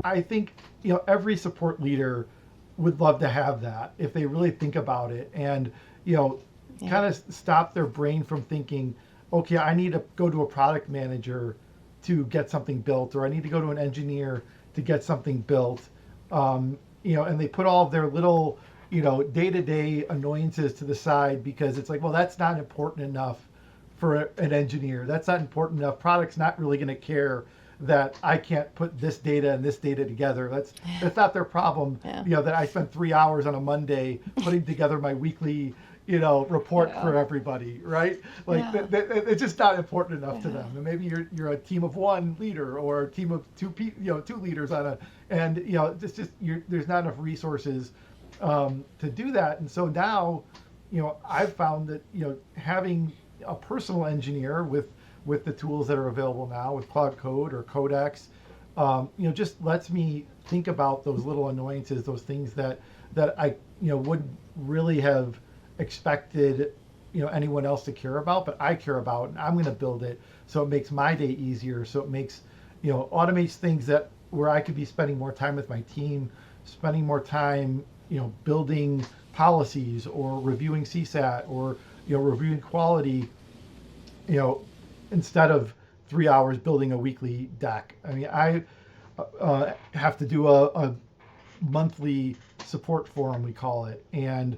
I think, every support leader would love to have that if they really think about it, and you know Yeah. kind of stop their brain from thinking, okay, I need to go to a product manager to get something built, or I need to go to an engineer to get something built. And they put all of their little, day-to-day annoyances to the side because it's like, well, that's not important enough for an engineer. That's not important enough. Product's not really going to care that I can't put this data and this data together. That's not their problem. Yeah. That I spent 3 hours on a Monday putting together my weekly, report Yeah. for everybody, right? Like Yeah. it's just not important enough to Yeah. them. And maybe you're a team of one leader or a team of two leaders on a, and it's just there's not enough resources to do that. And so now, I've found that having a personal engineer with the tools that are available now with Cloud Code or Codex, just lets me think about those little annoyances, those things that I wouldn't really have expected anyone else to care about, but I care about, and I'm going to build it so it makes my day easier. So it makes automates things that where I could be spending more time with my team, spending more time building policies or reviewing CSAT or reviewing quality, you know, instead of 3 hours building a weekly deck. I mean, I have to do a monthly support forum, we call it, and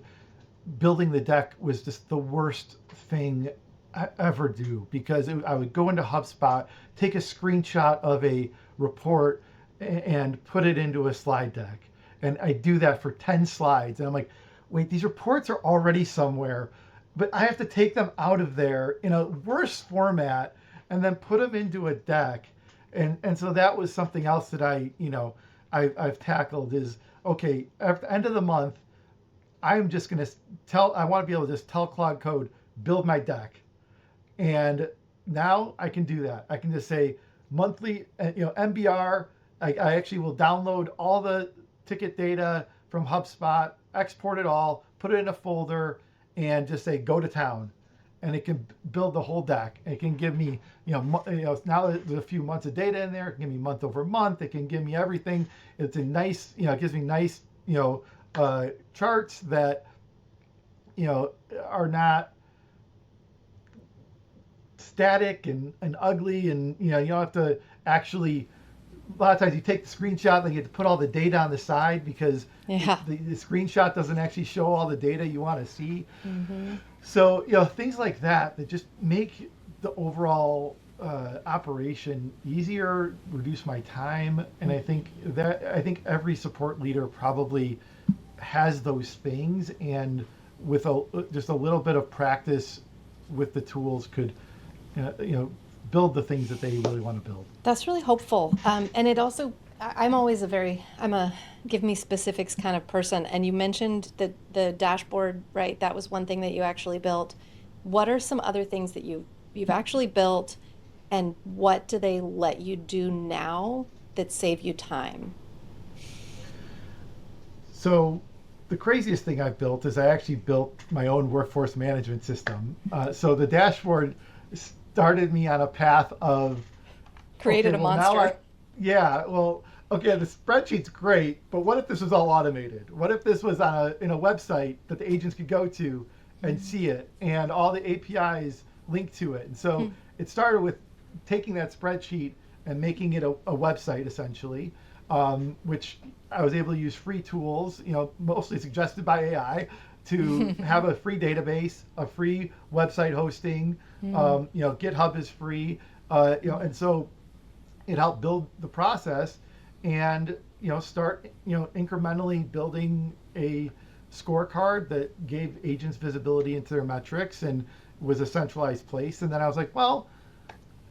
building the deck was just the worst thing I ever do because I would go into HubSpot, take a screenshot of a report, and put it into a slide deck. And I do that for 10 slides. And I'm like, wait, these reports are already somewhere, but I have to take them out of there in a worse format and then put them into a deck. And so that was something else that I've tackled is, okay, at the end of the month, I'm just going to I want to be able to just tell Cloud Code, build my deck. And now I can do that. I can just say monthly, MBR. I actually will download all the ticket data from HubSpot, export it all, put it in a folder, and just say go to town. And it can build the whole deck. It can give me, now there's a few months of data in there. It can give me month over month. It can give me everything. It's a nice, it gives me nice, charts that, are not static and ugly, and you don't have to actually, a lot of times you take the screenshot and you have to put all the data on the side because Yeah. the screenshot doesn't actually show all the data you want to see. Mm-hmm. So things like that just make the overall operation easier, reduce my time, and I think every support leader probably has those things, and with just a little bit of practice with the tools could build the things that they really want to build. That's really hopeful. And it also, I'm always I'm a give me specifics kind of person. And you mentioned the dashboard, right? That was one thing that you actually built. What are some other things that you've actually built, and what do they let you do now that save you time? So the craziest thing I've built is I actually built my own workforce management system. So the dashboard started me on a path of, okay, Created a well now monster. yeah, well, okay, the spreadsheet's great, but what if this was all automated? What if this was in a website that the agents could go to and see it, and all the APIs linked to it? And so it started with taking that spreadsheet and making it a website essentially, which I was able to use free tools, mostly suggested by AI, to have a free database, a free website hosting. GitHub is free, and so it helped build the process, and start incrementally building a scorecard that gave agents visibility into their metrics and was a centralized place. And then I was like, well,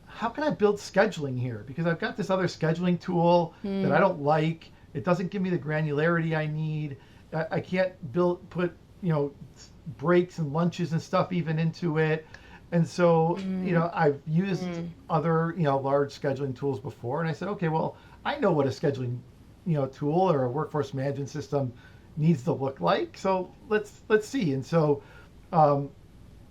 how can I build scheduling here? Because I've got this other scheduling tool that I don't like. It doesn't give me the granularity I need. I can't put breaks and lunches and stuff even into it. And so, I've used other, large scheduling tools before. And I said, okay, well, I know what a scheduling, tool or a workforce management system needs to look like. So let's see. And so I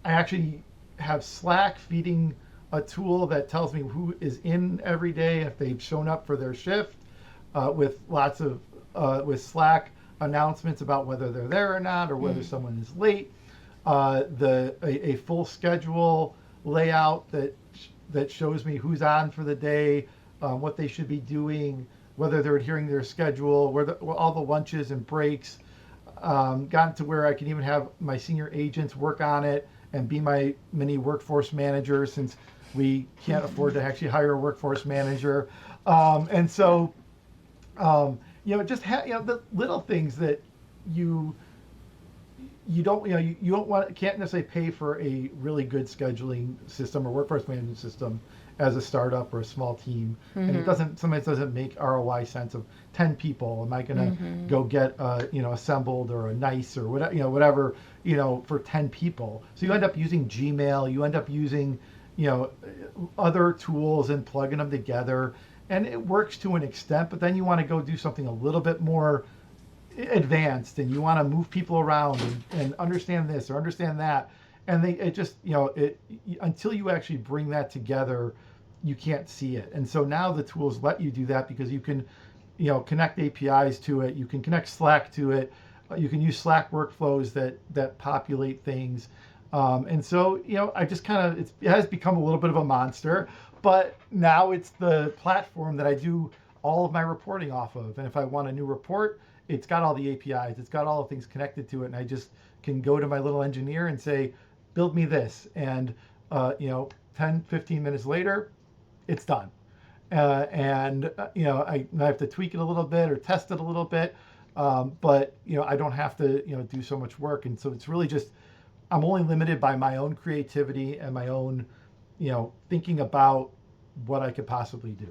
actually have Slack feeding a tool that tells me who is in every day, if they've shown up for their shift. with lots of with Slack announcements about whether they're there or not, or whether someone is late. A full schedule layout that shows me who's on for the day, what they should be doing, whether they're adhering to their schedule, where all the lunches and breaks. Gotten to where I can even have my senior agents work on it and be my mini workforce manager, since we can't afford to actually hire a workforce manager. And so, just the little things that you don't you don't want, can't necessarily pay for a really good scheduling system or workforce management system as a startup or a small team. And it sometimes doesn't make ROI sense of 10 people. Am I going to go get assembled or a nice or whatever for 10 people? So you end up using Gmail, you end up using other tools and plugging them together, and it works to an extent, but then you want to go do something a little bit more advanced, and you want to move people around and understand this or understand that, and it just until you actually bring that together, you can't see it. And so now the tools let you do that, because you can connect APIs to it, you can connect Slack to it, you can use Slack workflows that populate things. And so I just it has become a little bit of a monster, but now it's the platform that I do all of my reporting off of. And if I want a new report, it's got all the APIs, it's got all the things connected to it, and I just can go to my little engineer and say, build me this, and 10, 15 minutes later, it's done. I have to tweak it a little bit or test it a little bit, but I don't have to do so much work. And so it's really just, I'm only limited by my own creativity and my own thinking about what I could possibly do.